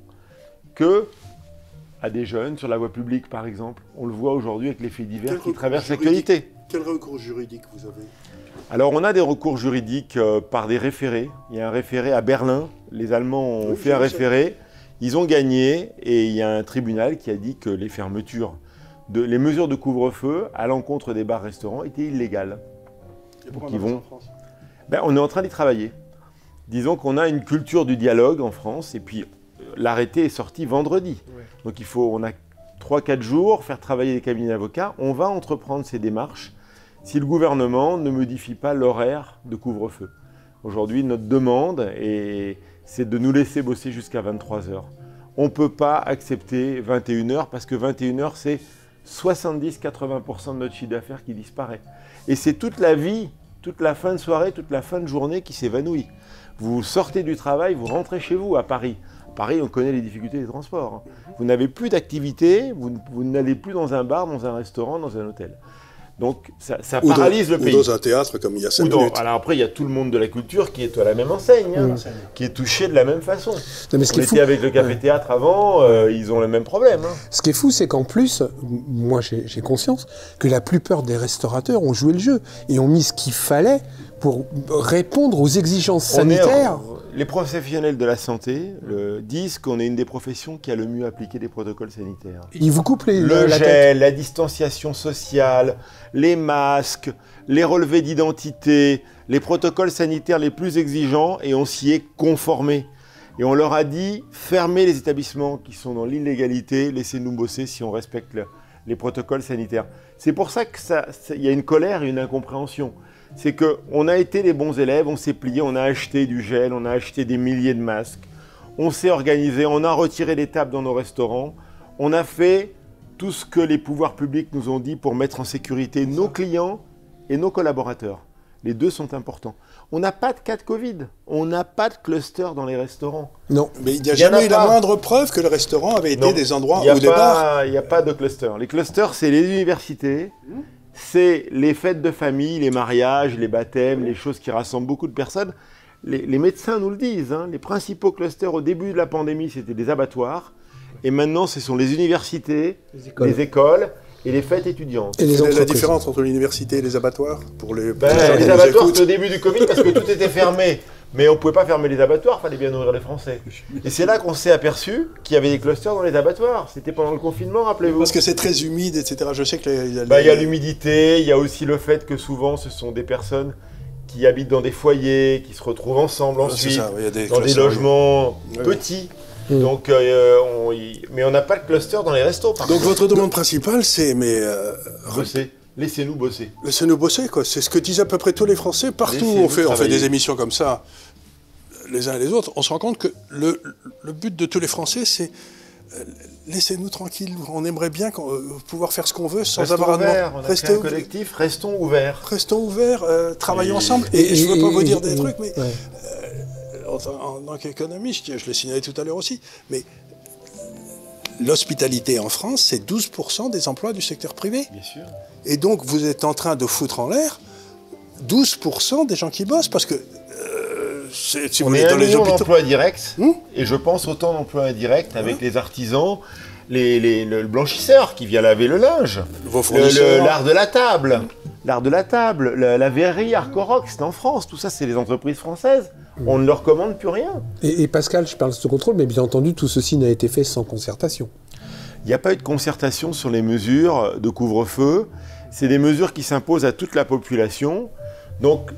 que à des jeunes sur la voie publique, par exemple. On le voit aujourd'hui avec les faits divers qui traversent l'actualité. Quel recours juridique vous avez? Alors on a des recours juridiques par des référés. Il y a un référé à Berlin. Les Allemands ont fait un référé. Ils ont gagné et il y a un tribunal qui a dit que les fermetures, les mesures de couvre-feu à l'encontre des bars-restaurants étaient illégales. Et pourquoi en France? On est en train d'y travailler. Disons qu'on a une culture du dialogue en France et puis l'arrêté est sorti vendredi. Ouais. Donc on a 3-4 jours, faire travailler les cabinets d'avocats. On va entreprendre ces démarches si le gouvernement ne modifie pas l'horaire de couvre-feu. Aujourd'hui, notre demande, c'est de nous laisser bosser jusqu'à 23h. On ne peut pas accepter 21h parce que 21h, c'est 70-80% de notre chiffre d'affaires qui disparaît. Et c'est toute la vie, toute la fin de soirée, toute la fin de journée qui s'évanouit. Vous sortez du travail, vous rentrez chez vous à Paris. À Paris, on connaît les difficultés des transports. Vous n'avez plus d'activité, vous n'allez plus dans un bar, dans un restaurant, dans un hôtel. Donc ça paralyse le pays. Ou dans un théâtre comme il y a 5 minutes. Alors après, il y a tout le monde de la culture qui est à la même enseigne, qui est touché de la même façon. Non, mais on était avec le café-théâtre avant, ils ont le même problème. Ce qui est fou, c'est qu'en plus, moi j'ai conscience que la plupart des restaurateurs ont joué le jeu et ont mis ce qu'il fallait pour répondre aux exigences sanitaires. Les professionnels de la santé disent qu'on est une des professions qui a le mieux appliqué les protocoles sanitaires. Ils vous coupent le gel, la distanciation sociale, les masques, les relevés d'identité, les protocoles sanitaires les plus exigeants, et on s'y est conformé. Et on leur a dit, fermez les établissements qui sont dans l'illégalité, laissez-nous bosser si on respecte les protocoles sanitaires. C'est pour ça qu'il y a une colère et une incompréhension. C'est qu'on a été les bons élèves, on s'est plié, on a acheté du gel, on a acheté des milliers de masques, on s'est organisé, on a retiré les tables dans nos restaurants, on a fait tout ce que les pouvoirs publics nous ont dit pour mettre en sécurité nos clients et nos collaborateurs. Les deux sont importants. On n'a pas de cas de Covid, on n'a pas de cluster dans les restaurants. Non, mais il n'y a jamais eu la moindre preuve que le restaurant avait été des endroits ou des bars. Il n'y a pas de cluster. Les clusters, c'est les universités. C'est les fêtes de famille, les mariages, les baptêmes, les choses qui rassemblent beaucoup de personnes. Les médecins nous le disent, les principaux clusters au début de la pandémie, c'était des abattoirs. Et maintenant, ce sont les universités, les écoles et les fêtes étudiantes. Et la différence entre l'université et les abattoirs pour les abattoirs, c'était au début du Covid parce que tout était fermé. Mais on ne pouvait pas fermer les abattoirs, il fallait bien nourrir les Français. Et c'est là qu'on s'est aperçu qu'il y avait des clusters dans les abattoirs. C'était pendant le confinement, rappelez-vous. Parce que c'est très humide, etc. Je sais que il y a l'humidité, il y a aussi le fait que souvent ce sont des personnes qui habitent dans des foyers, qui se retrouvent ensemble ensuite, dans des logements petits. Donc, mais on n'a pas de cluster dans les restos. Donc votre demande principale, c'est laissez-nous bosser. Laissez-nous bosser, quoi. C'est ce que disent à peu près tous les Français. Partout où on fait des émissions comme ça, les uns et les autres, on se rend compte que le but de tous les Français, c'est laissez-nous tranquilles. On aimerait bien pouvoir faire ce qu'on veut sans avoir à demander. On a créé un collectif, restons ouverts. Restons ouverts, travaillons ensemble. Et je ne veux pas vous dire des trucs, mais en tant qu'économiste, je l'ai signalé tout à l'heure aussi, mais l'hospitalité en France, c'est 12% des emplois du secteur privé. Bien sûr. Et donc, vous êtes en train de foutre en l'air 12% des gens qui bossent, parce que si vous voulez, dans les hôpitaux, d'emplois directs, et je pense autant d'emplois indirects avec les artisans, le blanchisseur qui vient laver le linge, vos fournisseurs, l'art de la table, la verrerie Arcorox, c'est en France, tout ça c'est les entreprises françaises. On ne leur commande plus rien. Et Pascal, je parle de ce contrôle, mais bien entendu, tout ceci n'a été fait sans concertation. Il n'y a pas eu de concertation sur les mesures de couvre-feu. C'est des mesures qui s'imposent à toute la population. Donc,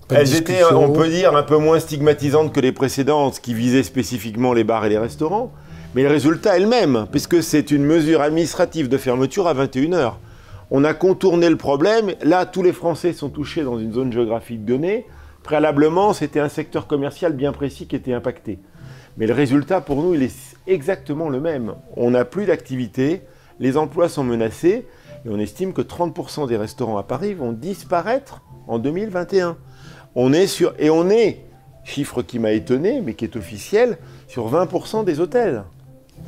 elles étaient, on peut dire, un peu moins stigmatisantes que les précédentes qui visaient spécifiquement les bars et les restaurants. Mais le résultat est le même, puisque c'est une mesure administrative de fermeture à 21 h. On a contourné le problème. Là, tous les Français sont touchés dans une zone géographique donnée. Préalablement, c'était un secteur commercial bien précis qui était impacté. Mais le résultat, pour nous, il est exactement le même. On n'a plus d'activité, les emplois sont menacés, et on estime que 30% des restaurants à Paris vont disparaître en 2021. On est, chiffre qui m'a étonné, mais qui est officiel, sur 20% des hôtels.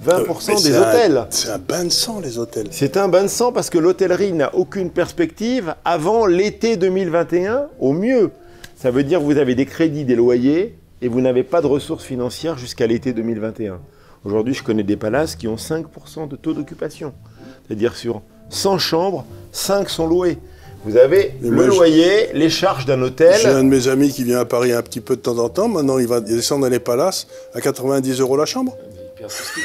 20% des hôtels. C'est un bain de sang, les hôtels. C'est un bain de sang parce que l'hôtellerie n'a aucune perspective avant l'été 2021, au mieux. Ça veut dire que vous avez des crédits, des loyers, et vous n'avez pas de ressources financières jusqu'à l'été 2021. Aujourd'hui, je connais des palaces qui ont 5% de taux d'occupation. C'est-à-dire sur 100 chambres, 5 sont louées. Vous avez le loyer, les charges d'un hôtel. J'ai un de mes amis qui vient à Paris un petit peu de temps en temps. Maintenant, il va descendre dans les palaces à 90 € la chambre. Ils perdent tout ce qu'ils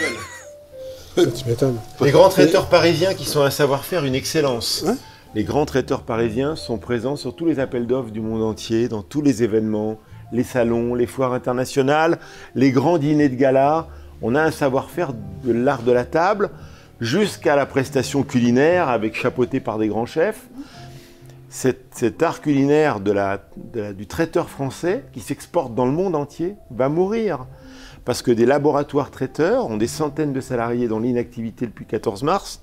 veulent. Tu m'étonnes. Les grands traiteurs parisiens qui sont un savoir-faire, une excellence. Hein? Les grands traiteurs parisiens sont présents sur tous les appels d'offres du monde entier, dans tous les événements, les salons, les foires internationales, les grands dîners de gala. On a un savoir-faire de l'art de la table jusqu'à la prestation culinaire avec chapeauté par des grands chefs. Cet art culinaire du traiteur français qui s'exporte dans le monde entier va mourir. Parce que des laboratoires traiteurs ont des centaines de salariés dans l'inactivité depuis 14 mars.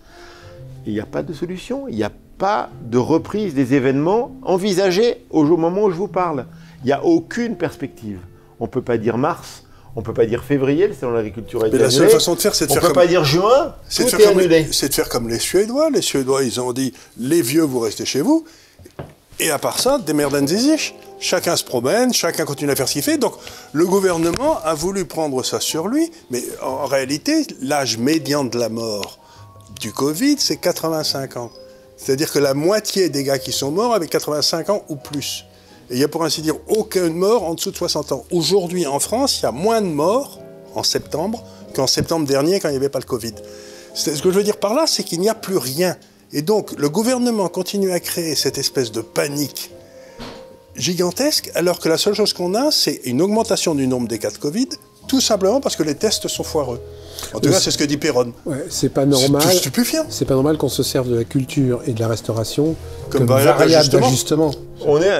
Et il n'y a pas de solution. Il n'y a pas de reprise des événements envisagés au moment où je vous parle. Il n'y a aucune perspective. On ne peut pas dire mars, on ne peut pas dire février, le salon de l'agriculture a été annulé. Mais la seule façon de faire, c'est de faire comme... On ne peut pas dire juin, tout est annulé. C'est de faire comme les Suédois. Les Suédois, ils ont dit, les vieux, vous restez chez vous. Et à part ça, des merden zizich. Chacun se promène, chacun continue à faire ce qu'il fait. Donc, le gouvernement a voulu prendre ça sur lui. Mais en réalité, l'âge médian de la mort du Covid, c'est 85 ans. C'est-à-dire que la moitié des gars qui sont morts avaient 85 ans ou plus. Et il n'y a pour ainsi dire aucune mort en dessous de 60 ans. Aujourd'hui, en France, il y a moins de morts en septembre qu'en septembre dernier quand il n'y avait pas le Covid. Ce que je veux dire par là, c'est qu'il n'y a plus rien. Et donc, le gouvernement continue à créer cette espèce de panique gigantesque, alors que la seule chose qu'on a, c'est une augmentation du nombre des cas de Covid, tout simplement parce que les tests sont foireux. En tout cas, c'est ce que dit Perron. Ouais, c'est pas normal. C'est stupéfiant. C'est pas normal qu'on se serve de la culture et de la restauration comme variable d'ajustement.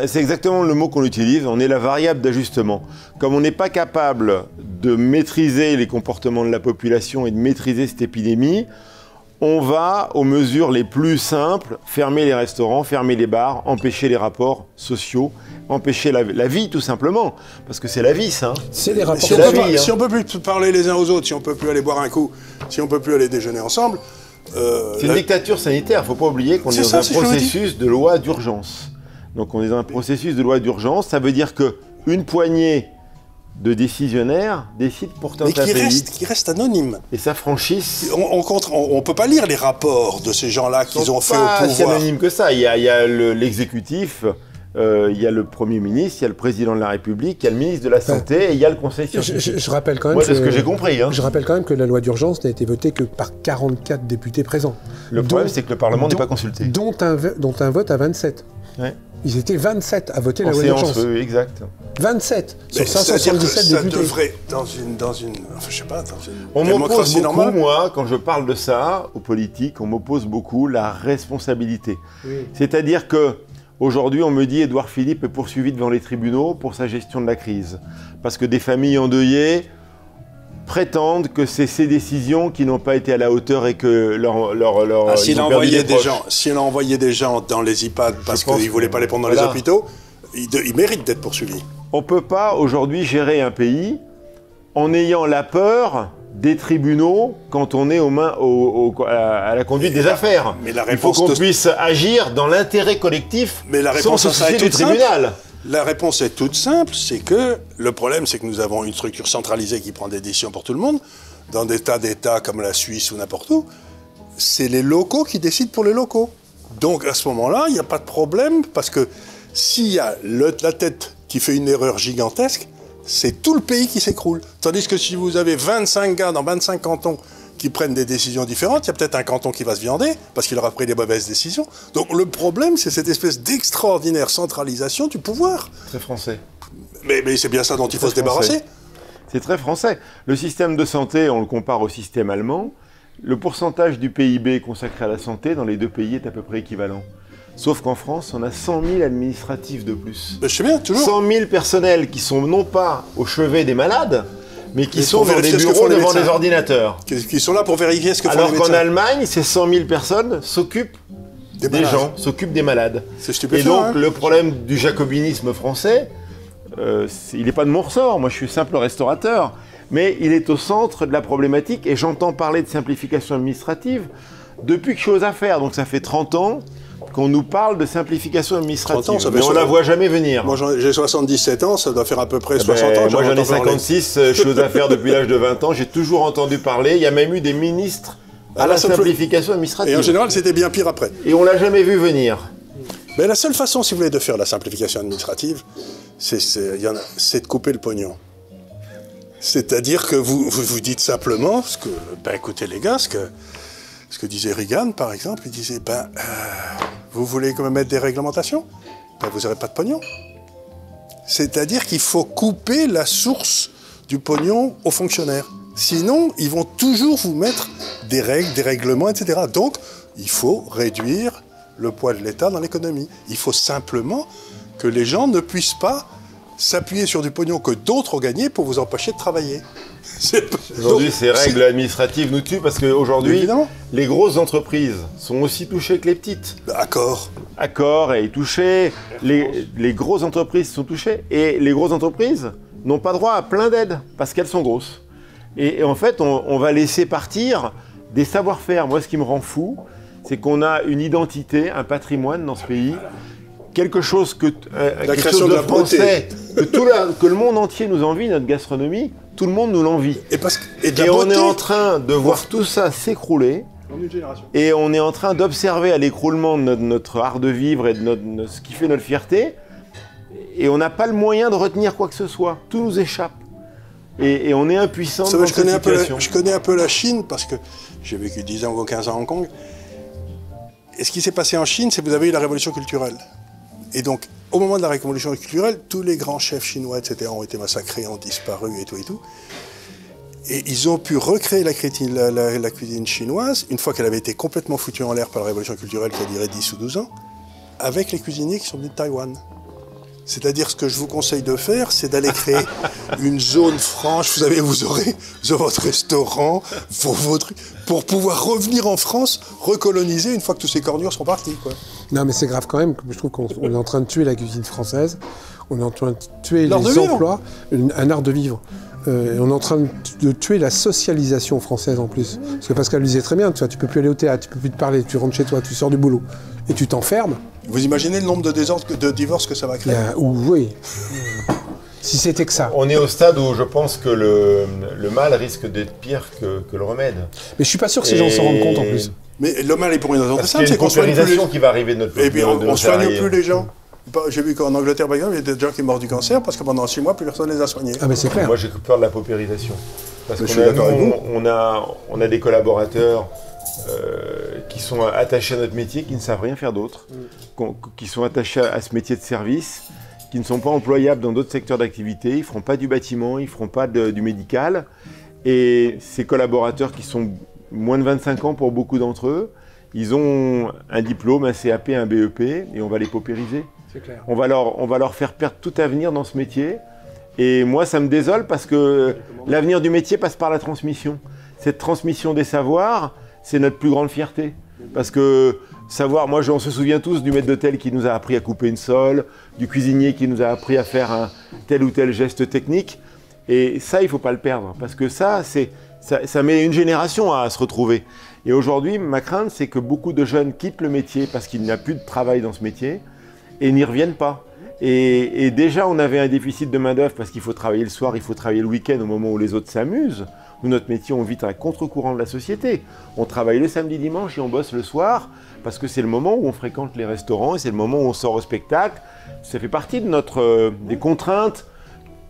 C'est exactement le mot qu'on utilise, on est la variable d'ajustement. Comme on n'est pas capable de maîtriser les comportements de la population et de maîtriser cette épidémie, on va aux mesures les plus simples, fermer les restaurants, fermer les bars, empêcher les rapports sociaux, empêcher la vie tout simplement. Parce que c'est la vie ça. C'est les rapports sociaux. Si on ne peut plus parler les uns aux autres, si on ne peut plus aller boire un coup, si on ne peut plus aller déjeuner ensemble... c'est une dictature sanitaire, il ne faut pas oublier qu'on est dans un processus de loi d'urgence. Donc on est dans un processus de loi d'urgence, ça veut dire qu'une poignée de décisionnaires décident pourtant d'un pays. Qui reste anonyme. Et s'affranchissent. On ne peut pas lire les rapports de ces gens-là qu'ils ont fait au pouvoir. Pas si anonyme que ça. Il y a l'exécutif, il y a le Premier ministre, il y a le Président de la République, il y a le ministre de la Santé et il y a le Conseil scientifique. Je rappelle quand même Moi, c'est ce que j'ai compris. Hein. Je rappelle quand même que la loi d'urgence n'a été votée que par 44 députés présents. Le problème, c'est que le Parlement n'est pas consulté. Dont un vote à 27. Ouais. Ils étaient 27 à voter la loi d'urgence. Exact. 27 sur 577 députés. Ça devrait, dans une enfin, je sais pas, dans une on démocratie normale. Moi, quand je parle de ça, aux politiques, on m'oppose beaucoup la responsabilité. Oui. C'est-à-dire que aujourd'hui, on me dit Édouard Philippe est poursuivi devant les tribunaux pour sa gestion de la crise. Parce que des familles endeuillées prétendent que c'est ces décisions qui n'ont pas été à la hauteur et que s'il a envoyé des gens dans les EHPAD parce qu'il ne voulait pas les prendre dans les hôpitaux, il mérite d'être poursuivi. On ne peut pas aujourd'hui gérer un pays en ayant la peur des tribunaux quand on est à la conduite des affaires. Mais la il faut qu'on puisse agir dans l'intérêt collectif sans se soucier du tribunal. La réponse est toute simple, c'est que le problème, c'est que nous avons une structure centralisée qui prend des décisions pour tout le monde. Dans des tas d'États comme la Suisse ou n'importe où, c'est les locaux qui décident pour les locaux. Donc à ce moment-là, il n'y a pas de problème, parce que s'il y a la tête qui fait une erreur gigantesque, c'est tout le pays qui s'écroule. Tandis que si vous avez 25 gars dans 25 cantons qui prennent des décisions différentes, il y a peut-être un canton qui va se viander parce qu'il aura pris des mauvaises décisions. Donc le problème, c'est cette espèce d'extraordinaire centralisation du pouvoir. Très français. Mais c'est bien ça dont il faut se débarrasser. C'est très français. Le système de santé, on le compare au système allemand. Le pourcentage du PIB consacré à la santé dans les deux pays est à peu près équivalent. Sauf qu'en France, on a 100 000 administratifs de plus. Je sais bien, toujours. 100 000 personnels qui sont non pas au chevet des malades, mais qui sont dans des vérifier ce que bureaux font les devant médecins. des ordinateurs. Qui sont là pour vérifier ce que font les Alors médecins. qu'en Allemagne, ces 100 000 personnes s'occupent des gens, s'occupent des malades. C'est Et stupéfiant. donc, le problème du jacobinisme français, il n'est pas de mon ressort. Moi, je suis simple restaurateur. Mais il est au centre de la problématique. Et j'entends parler de simplification administrative depuis que je suis aux affaires. Donc, ça fait 30 ans qu'on nous parle de simplification administrative. 30 ans, ça fait mais on ne la voit jamais venir. Moi, j'ai 77 ans, ça doit faire à peu près 60 ans. Moi, j'en ai entends parler. 56, je suis aux affaires depuis l'âge de 20 ans. J'ai toujours entendu parler. Il y a même eu des ministres à la simplification administrative. Et en général, c'était bien pire après. Et on ne l'a jamais vu venir. Mais la seule façon, si vous voulez, de faire la simplification administrative, c'est de couper le pognon. C'est-à-dire que vous dites simplement, parce que, écoutez les gars, ce que disait Reagan, par exemple, il disait, vous voulez quand même mettre des réglementations, vous n'aurez pas de pognon. C'est-à-dire qu'il faut couper la source du pognon aux fonctionnaires. Sinon, ils vont toujours vous mettre des règles, des règlements, etc. Donc, il faut réduire le poids de l'État dans l'économie. Il faut simplement que les gens ne puissent pas s'appuyer sur du pognon que d'autres ont gagné pour vous empêcher de travailler. Aujourd'hui, ces règles administratives nous tuent parce qu'aujourd'hui, les grosses entreprises sont aussi touchées que les petites. Accor est touché, les grosses entreprises sont touchées et les grosses entreprises n'ont pas droit à plein d'aides parce qu'elles sont grosses. Et en fait, on va laisser partir des savoir-faire. Moi, ce qui me rend fou, c'est qu'on a une identité, un patrimoine dans ce pays, quelque chose de français, que le monde entier nous envie, notre gastronomie, tout le monde nous l'envie. Et on est en train de voir tout ça s'écrouler, et on est en train d'observer à l'écroulement de notre art de vivre et de ce qui fait notre fierté, et on n'a pas le moyen de retenir quoi que ce soit. Tout nous échappe. Et on est impuissant dans cette situation. Je connais un peu la Chine, parce que j'ai vécu 10 ans ou 15 ans à Hong Kong. Et ce qui s'est passé en Chine, c'est que vous avez eu la révolution culturelle. Et donc, au moment de la révolution culturelle, tous les grands chefs chinois, etc., ont été massacrés, ont disparu et tout et tout. Et ils ont pu recréer la cuisine chinoise, une fois qu'elle avait été complètement foutue en l'air par la révolution culturelle qui a duré 10 ou 12 ans, avec les cuisiniers qui sont venus de Taïwan. C'est-à-dire, ce que je vous conseille de faire, c'est d'aller créer une zone franche. Vous savez, vous aurez votre restaurant, vos trucs, pour pouvoir revenir en France, recoloniser une fois que tous ces cornures seront partis, quoi. Non, mais c'est grave quand même. Je trouve qu'on est en train de tuer la cuisine française. On est en train de tuer les emplois, un art de vivre. On est en train de tuer la socialisation française en plus. Parce que Pascal le disait très bien, tu vois, tu peux plus aller au théâtre, tu peux plus te parler, tu rentres chez toi, tu sors du boulot et tu t'enfermes. Vous imaginez le nombre de divorces que ça va créer? Oui. Si c'était que ça. On est au stade où je pense que le mal risque d'être pire que le remède. Mais je suis pas sûr que ces gens s'en rendent compte en plus. Mais le mal est pour une raison très simple, c'est qu'on soigne plus qui va arriver de notre Et puis on soigne plus les gens. J'ai vu qu'en Angleterre, par exemple, il y a des gens qui sont morts du cancer parce que pendant 6 mois, plus personne ne les a soignés. Ah mais c'est clair. Moi j'ai peur de la paupérisation. Parce qu'on a des collaborateurs qui sont attachés à notre métier, qui ne savent rien faire d'autre, qui sont attachés à ce métier de service, qui ne sont pas employables dans d'autres secteurs d'activité, ils ne feront pas du bâtiment, ils ne feront pas du médical. Et ces collaborateurs qui sont moins de 25 ans pour beaucoup d'entre eux, ils ont un diplôme, un CAP, un BEP, et on va les paupériser. C'est clair. On va leur faire perdre tout avenir dans ce métier. Et moi, ça me désole parce que l'avenir du métier passe par la transmission. Cette transmission des savoirs, c'est notre plus grande fierté. Parce que savoir, on se souvient tous du maître d'hôtel qui nous a appris à couper une sole, du cuisinier qui nous a appris à faire un tel ou tel geste technique. Et ça, il ne faut pas le perdre. Parce que ça met une génération à se retrouver. Et aujourd'hui, ma crainte, c'est que beaucoup de jeunes quittent le métier parce qu'il n'y a plus de travail dans ce métier et n'y reviennent pas. Et déjà, on avait un déficit de main-d'œuvre parce qu'il faut travailler le soir, il faut travailler le week-end au moment où les autres s'amusent. Nous, notre métier, on vit à contre-courant de la société. On travaille le samedi, dimanche et on bosse le soir parce que c'est le moment où on fréquente les restaurants et c'est le moment où on sort au spectacle. Ça fait partie de des contraintes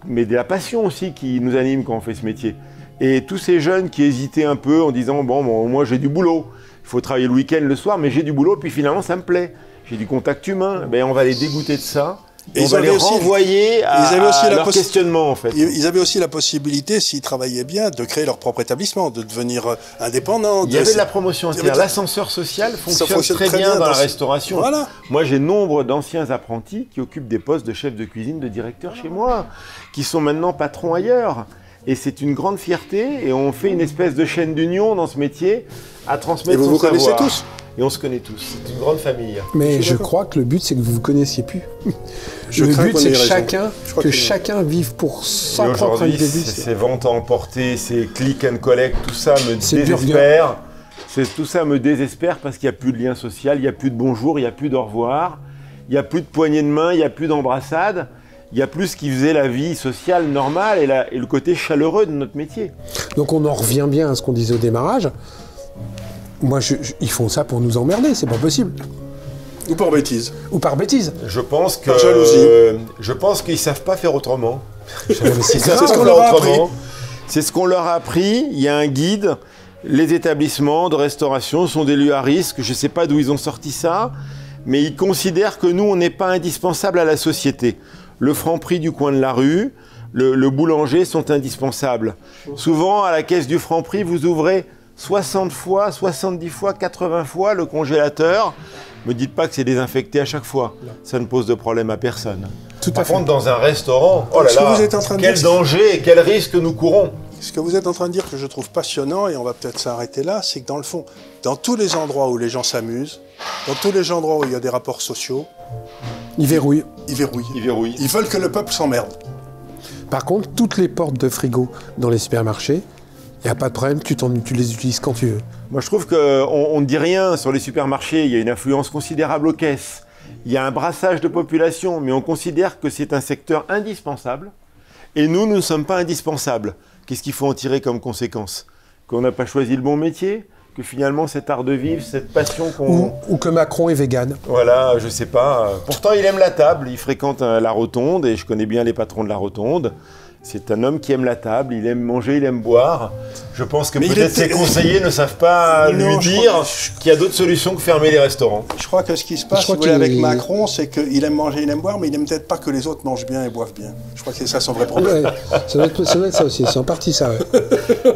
mais de la passion aussi qui nous anime quand on fait ce métier. Et tous ces jeunes qui hésitaient un peu en disant bon, moi j'ai du boulot, il faut travailler le week-end, le soir, mais j'ai du boulot, puis finalement ça me plaît. J'ai du contact humain, ben, on va les dégoûter de ça. Et on va les renvoyer à leur questionnement, en fait. Ils avaient aussi la possibilité, s'ils travaillaient bien, de créer leur propre établissement, de devenir indépendants. Il y avait de la promotion entière. L'ascenseur social fonctionne très bien dans la restauration. Voilà. Moi, j'ai nombre d'anciens apprentis qui occupent des postes de chef de cuisine, de directeur chez moi, qui sont maintenant patrons ailleurs. Et c'est une grande fierté, et on fait une espèce de chaîne d'union dans ce métier à transmettre son savoir. Et vous vous connaissez tous ? Et on se connaît tous. C'est une grande famille. Mais je crois que le but, c'est que vous ne vous connaissiez plus. Le but, c'est que chacun vive pour sa propre idée. Ces ventes à emporter, ces click and collect, tout ça me désespère. Tout ça me désespère parce qu'il n'y a plus de lien social, il n'y a plus de bonjour, il n'y a plus d'au revoir, il n'y a plus de poignée de main, il n'y a plus d'embrassade. Il y a plus ce qui faisait la vie sociale normale et le côté chaleureux de notre métier. Donc on en revient bien à ce qu'on disait au démarrage. Moi, ils font ça pour nous emmerder, c'est pas possible. Ou par bêtise. Ou par bêtise. Je pense que. Par jalousie. Je pense qu'ils savent pas faire autrement. C'est ce qu'on leur a appris. C'est ce qu'on leur a appris. Il y a un guide. Les établissements de restauration sont des lieux à risque. Je sais pas d'où ils ont sorti ça, mais ils considèrent que nous, on n'est pas indispensable à la société. Le Franprix du coin de la rue, le boulanger sont indispensables. Souvent, à la caisse du Franprix, vous ouvrez 60 fois, 70 fois, 80 fois le congélateur. Ne me dites pas que c'est désinfecté à chaque fois. Ça ne pose de problème à personne. Par contre, dans un restaurant, oh là là, quel danger et quel risque nous courons. Ce que vous êtes en train de dire que je trouve passionnant, et on va peut-être s'arrêter là, c'est que dans le fond, dans tous les endroits où les gens s'amusent, dans tous les endroits où il y a des rapports sociaux, ils verrouillent. Ils verrouillent. Ils veulent que le peuple s'emmerde. Par contre, toutes les portes de frigo dans les supermarchés, il n'y a pas de problème, tu les utilises quand tu veux. Moi, je trouve qu'on ne dit rien sur les supermarchés. Il y a une influence considérable aux caisses. Il y a un brassage de population, mais on considère que c'est un secteur indispensable. Et nous ne sommes pas indispensables. Qu'est-ce qu'il faut en tirer comme conséquence? Qu'on n'a pas choisi le bon métier? Que finalement, cet art de vivre, cette passion qu'on... Ou que Macron est vegan. Voilà, je sais pas. Pourtant, il aime la table. Il fréquente la Rotonde, et je connais bien les patrons de la Rotonde. C'est un homme qui aime la table, il aime manger, il aime boire. Je pense que peut-être ses conseillers ne savent pas lui dire qu'il y a d'autres solutions que fermer les restaurants. Je crois que ce qui se passe avec Macron, c'est qu'il aime manger, il aime boire, mais il n'aime peut-être pas que les autres mangent bien et boivent bien. Je crois que c'est ça son vrai problème. Ouais, ça doit être ça aussi, c'est en partie ça. Ouais.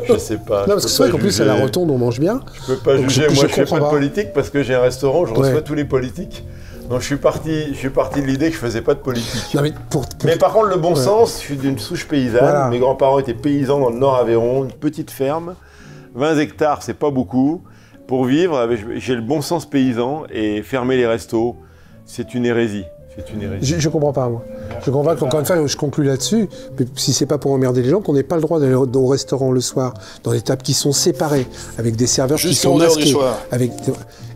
Je sais pas. Non, parce que c'est vrai qu'en plus, à la Rotonde, on mange bien. Je peux pas juger, moi je fais pas de politique parce que j'ai un restaurant, je reçois tous les politiques. Donc je suis parti de l'idée que je faisais pas de politique. Non, mais par contre, le bon sens, je suis d'une souche paysanne. Voilà. Mes grands-parents étaient paysans dans le Nord-Aveyron, une petite ferme. 20 hectares, c'est pas beaucoup. Pour vivre, j'ai le bon sens paysan et fermer les restos, c'est une hérésie. Je comprends pas, moi. Je comprends pas qu'encore une fois, je conclue là-dessus, mais si c'est pas pour emmerder les gens, qu'on n'ait pas le droit d'aller au restaurant le soir, dans des tables qui sont séparées, avec des serveurs qui sont masqués.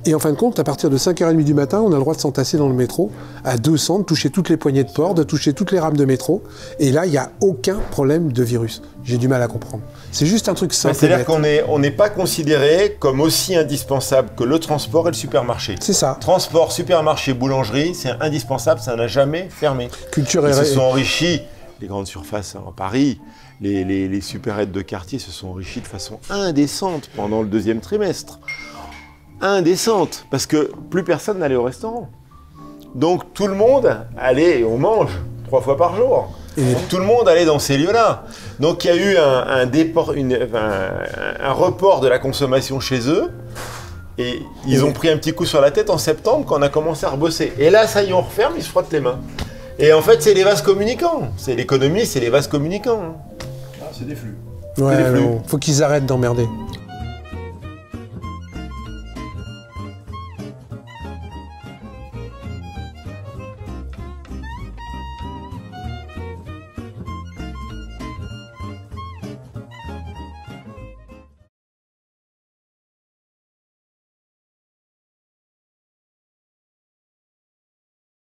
Et en fin de compte, à partir de 5h30 du matin, on a le droit de s'entasser dans le métro, à 200, de toucher toutes les poignées de porte, de toucher toutes les rames de métro, et là, il n'y a aucun problème de virus. J'ai du mal à comprendre. C'est juste un truc simple. C'est-à-dire qu'on n'est pas considéré comme aussi indispensable que le transport et le supermarché. C'est ça. Transport, supermarché, boulangerie, c'est indispensable, ça n'a jamais fermé. Ils se sont enrichis, les grandes surfaces en Paris, les supérettes de quartier se sont enrichis de façon indécente pendant le deuxième trimestre. Indécente, parce que plus personne n'allait au restaurant. Donc tout le monde allait, on mange 3 fois par jour. Donc, tout le monde allait dans ces lieux-là. Donc il y a eu un report de la consommation chez eux. Et ils ont pris un petit coup sur la tête en septembre quand on a commencé à rebosser. Et là, ça y est, on referme, ils se frottent les mains. Et en fait, c'est les vases communicants. C'est l'économie, c'est les vases communicants. Ah, c'est des flux. Ouais, faut qu'ils arrêtent d'emmerder.